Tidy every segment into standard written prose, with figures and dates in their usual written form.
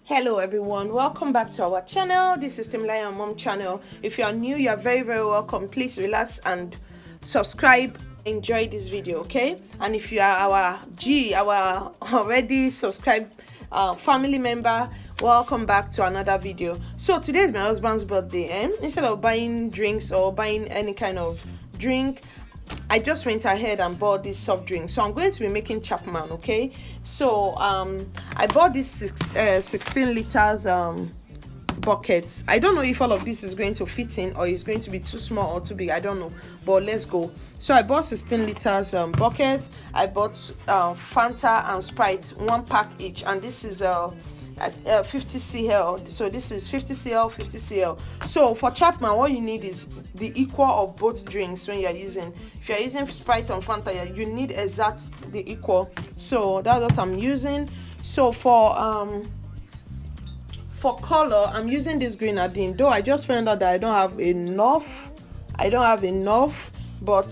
Hello everyone, welcome back to our channel. This is Temilayo Mom channel. If you are new, you are very welcome. Please relax and subscribe. Enjoy this video, okay? And if you are our already subscribed family member, welcome back to another video. So today is my husband's birthday, instead of buying drinks or buying any kind of drink, I just went ahead and bought this soft drink. So I'm going to be making Chapman, okay? So I bought this 16 liters buckets. I don't know if all of this is going to fit in or it's going to be too small or too big. I don't know, but let's go. So I bought 16 liters bucket. I bought Fanta and Sprite, 1 pack each, and this is 50 cl. So this is 50 cl, 50 cl. So for Chapman, what you need is the equal of both drinks. When you're using, if you're using Sprite and Fanta, you need exact the equal. So that's what I'm using. So for color, I'm using this grenadine, though I just found out that I don't have enough. But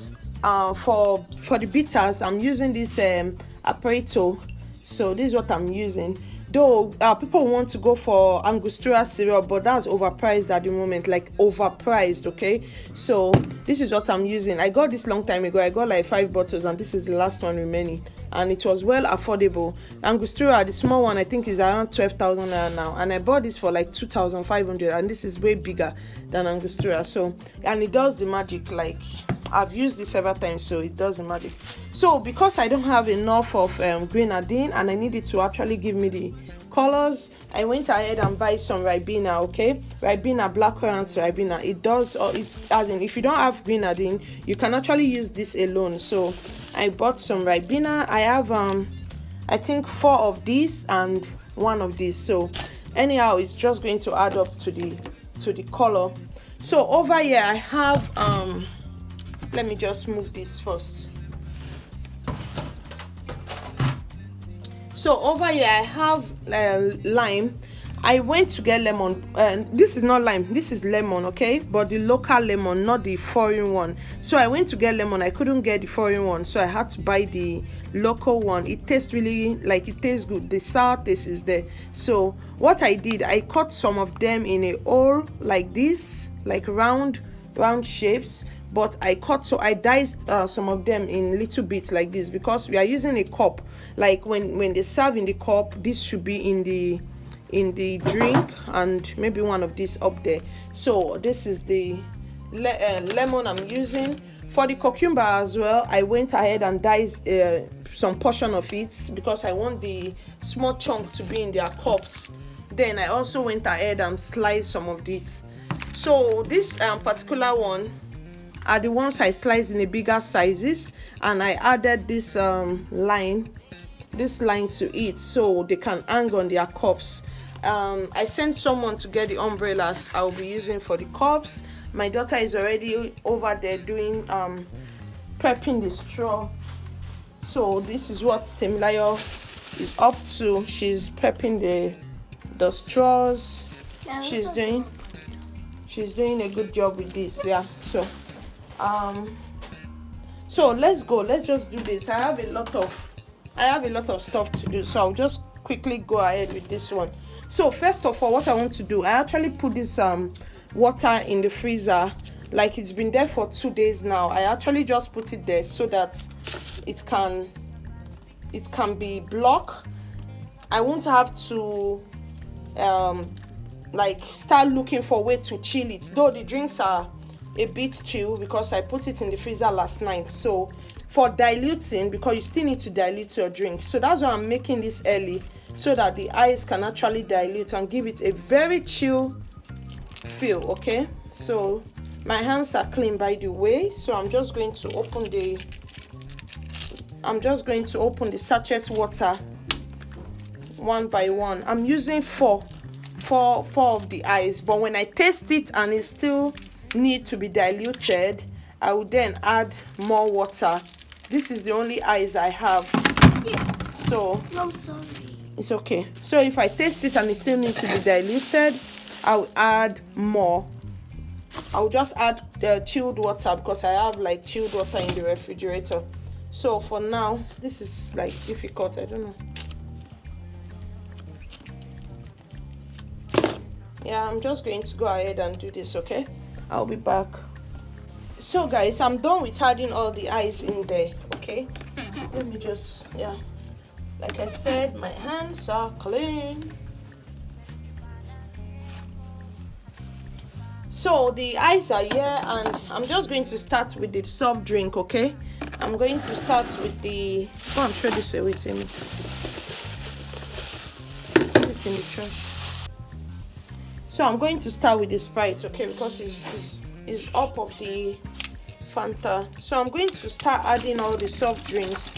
for the bitters, I'm using this apperito. So this is what I'm using. Though people want to go for Angostura syrup, but that's overpriced at the moment, like overpriced, okay? So this is what I'm using. I got this long time ago. I got like 5 bottles, and this is the last one remaining, and it was well affordable. Angostura, the small one, I think is around 12,000 now, and I bought this for like 2,500, and this is way bigger than Angostura. So, and it does the magic. Like, I've used this several times, so it does the magic. So because I don't have enough of grenadine, and I needed to actually give me the colors, I went ahead and buy some Ribena, okay? Ribena, black currant Ribena. It does, or it's as in, if you don't have grenadine, you can actually use this alone. So I bought some Ribena. I have I think 4 of these and 1 of these. So anyhow, it's just going to add up to the color. So over here I have let me just move this first. So over here I have lime. I went to get lemon. This is not lime, this is lemon, okay? But the local lemon, not the foreign one. So I went to get lemon. I couldn't get the foreign one, so I had to buy the local one. It tastes really, like, it tastes good. The sour taste is there. So what I did, I cut some of them in a hole like this, like round shapes. But I diced some of them in little bits like this, because we are using a cup. Like when they serve in the cup, this should be in the drink, and maybe one of these up there. So this is the lemon I'm using. For the cucumber as well, I went ahead and diced some portion of it, because I want the small chunk to be in their cups. Then I also went ahead and sliced some of this. So this particular one are the ones I sliced in the bigger sizes, and I added this line to it, so they can hang on their cups. I sent someone to get the umbrellas I'll be using for the cups. My daughter is already over there doing prepping the straw. So this is what Temilayo is up to. She's prepping the straws. She's doing a good job with this. Yeah. So let's go. Let's just do this. I have a lot of stuff to do, so I'll just quickly go ahead with this one. So first of all, what I want to do, I actually put this water in the freezer. Like, it's been there for 2 days now. I actually just put it there so that it can be blocked. I won't have to like start looking for a way to chill it, though the drinks are a bit chill because I put it in the freezer last night. So for diluting, because you still need to dilute your drink, so that's why I'm making this early, so that the ice can actually dilute and give it a very chill feel. Okay, so my hands are clean, by the way. So I'm just going to open the sachet water one by one. I'm using four of the ice, but when I taste it and it still need to be diluted, I will then add more water. This is the only ice I have. Yeah. So I'm sorry. it's okay. So if I taste it and it still needs to be diluted, I'll add more. I'll just add chilled water because I have like chilled water in the refrigerator. So for now, this is like difficult. I don't know. Yeah, I'm just going to go ahead and do this, okay? I'll be back. So guys, I'm done with adding all the ice in there, okay? Let me just, yeah. Like I said, my hands are clean. So the ice are here, and I'm just going to start with the soft drink, okay? I'm going to start with the, go and throw this away, Timmy. Put it in the trash. So I'm going to start with the Sprite, okay, because it's up of the Fanta. So I'm going to start adding all the soft drinks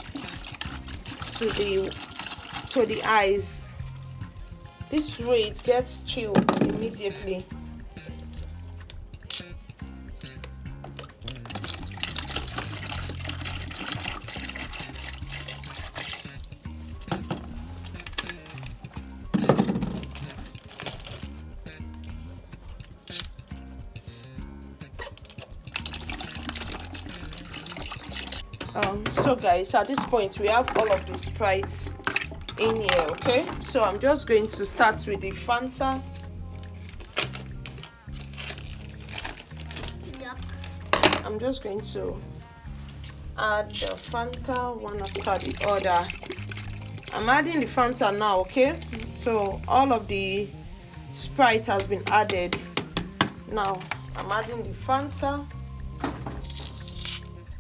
to the ice. This way it gets chilled immediately. So guys, at this point we have all of the Sprites in here, okay? So I'm just going to start with the Fanta. Yep. I'm just going to add the Fanta one after the other. I'm adding the Fanta now, okay? So all of the Sprite has been added. Now I'm adding the Fanta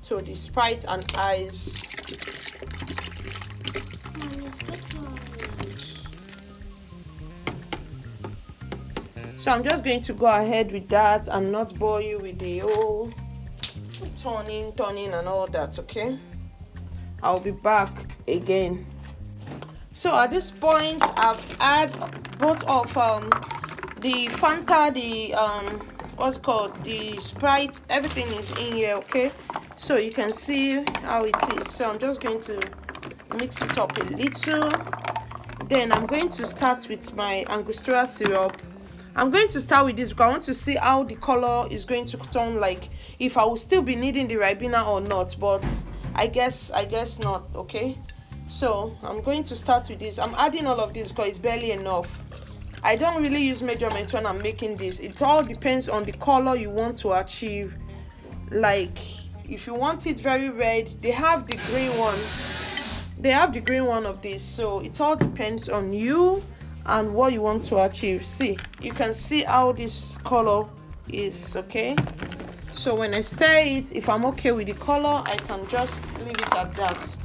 to the Sprite and ice. So I'm just going to go ahead with that and not bore you with the whole turning and all that, okay? I'll be back again. So at this point I've added both of the Fanta, the what's it called, the Sprite, everything is in here, okay? So you can see how it is. So I'm just going to mix it up a little. Then I'm going to start with my Angostura syrup. I'm going to start with this because I want to see how the color is going to turn, like if I will still be needing the Ribena or not, but I guess not, okay? So I'm going to start with this. I'm adding all of this because it's barely enough. I don't really use measurement when I'm making this. It all depends on the color you want to achieve. Like if you want it very red, they have the green one. They have the green one of this. So it all depends on you and what you want to achieve. See, you can see how this color is, okay? So when I stir it, if I'm okay with the color, I can just leave it at that.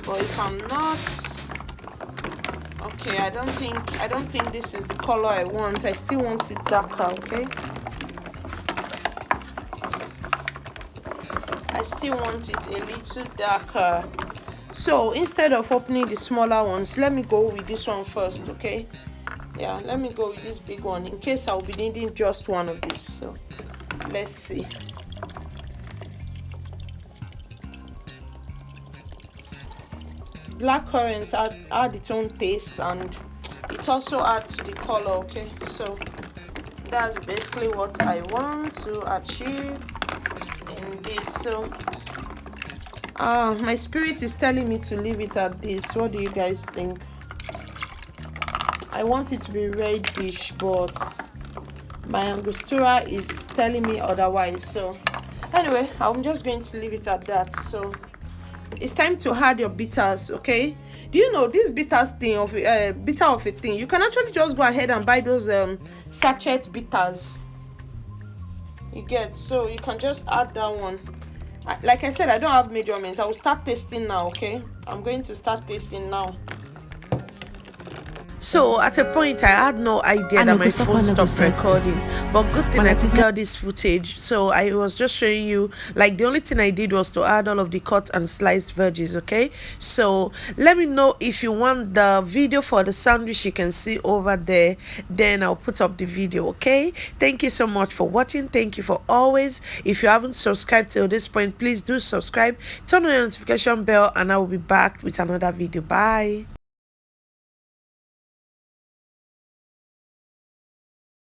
But if I'm not okay, I don't think this is the color I want. I still want it darker, okay? I still want it a little darker. So instead of opening the smaller ones, let me go with this one first, okay? Yeah, let me go with this big one in case I'll be needing just one of these. So let's see. Blackcurrant add its own taste, and it also adds to the color, okay? So that's basically what I want to achieve in this. So my spirit is telling me to leave it at this. What do you guys think? I want it to be reddish, but my Angostura is telling me otherwise. So anyway, I'm just going to leave it at that. So it's time to add your bitters, okay? Do you know this bitters thing of bitter of a thing? You can actually just go ahead and buy those sachet bitters. You get, so you can just add that one. Like I said, I don't have measurements. I will start tasting now, okay? I'm going to start tasting now. So at a point I had no idea that my phone stopped recording, but good thing I could get this footage. So I was just showing you, like, the only thing I did was to add all of the cut and sliced veggies. Okay, so let me know if you want the video for the sandwich. You can see over there, then I'll put up the video. Okay, thank you so much for watching. Thank you for always. If you haven't subscribed till this point, please do subscribe, turn on your notification bell, and I will be back with another video. Bye.